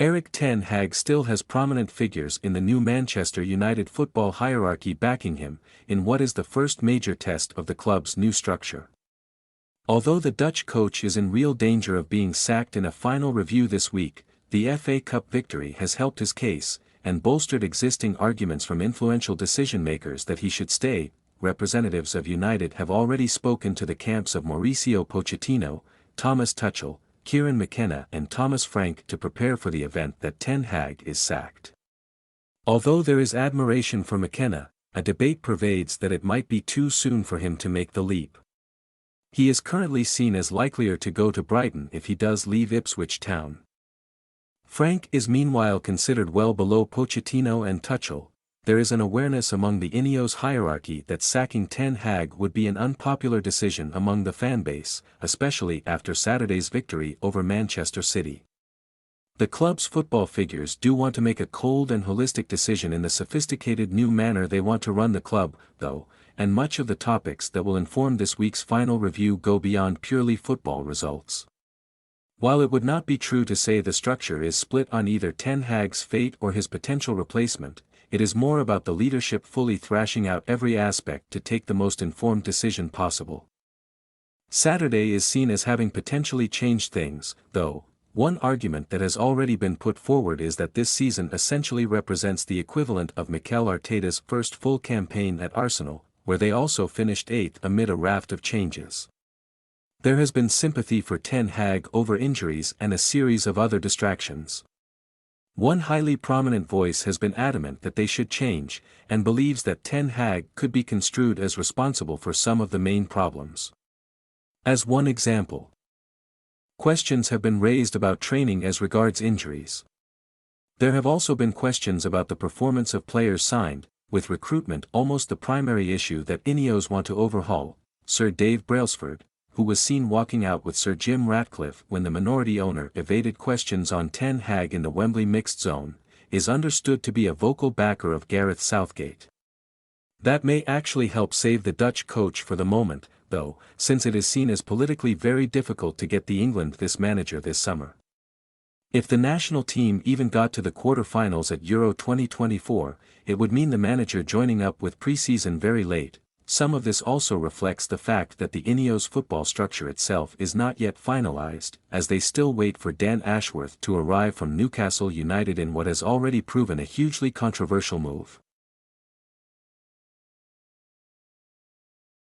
Erik ten Hag still has prominent figures in the new Manchester United football hierarchy backing him, in what is the first major test of the club's new structure. Although the Dutch coach is in real danger of being sacked in a final review this week, the FA Cup victory has helped his case, and bolstered existing arguments from influential decision-makers that he should stay. Representatives of United have already spoken to the camps of Mauricio Pochettino, Thomas Tuchel, Kieran McKenna and Thomas Frank to prepare for the event that Ten Hag is sacked. Although there is admiration for McKenna, a debate pervades that it might be too soon for him to make the leap. He is currently seen as likelier to go to Brighton if he does leave Ipswich Town. Frank is meanwhile considered well below Pochettino and Tuchel. There is an awareness among the Ineos hierarchy that sacking Ten Hag would be an unpopular decision among the fanbase, especially after Saturday's victory over Manchester City. The club's football figures do want to make a cold and holistic decision in the sophisticated new manner they want to run the club, though, and much of the topics that will inform this week's final review go beyond purely football results. While it would not be true to say the structure is split on either Ten Hag's fate or his potential replacement, it is more about the leadership fully thrashing out every aspect to take the most informed decision possible. Saturday is seen as having potentially changed things, though. One argument that has already been put forward is that this season essentially represents the equivalent of Mikel Arteta's first full campaign at Arsenal, where they also finished 8th amid a raft of changes. There has been sympathy for Ten Hag over injuries and a series of other distractions. One highly prominent voice has been adamant that they should change, and believes that Ten Hag could be construed as responsible for some of the main problems. As one example, questions have been raised about training as regards injuries. There have also been questions about the performance of players signed, with recruitment almost the primary issue that Ineos want to overhaul. Sir Dave Brailsford, who was seen walking out with Sir Jim Ratcliffe when the minority owner evaded questions on Ten Hag in the Wembley mixed zone, is understood to be a vocal backer of Gareth Southgate. That may actually help save the Dutch coach for the moment, though, since it is seen as politically very difficult to get the England this manager this summer. If the national team even got to the quarter-finals at Euro 2024, it would mean the manager joining up with pre-season very late. Some of this also reflects the fact that the Ineos football structure itself is not yet finalized, as they still wait for Dan Ashworth to arrive from Newcastle United in what has already proven a hugely controversial move.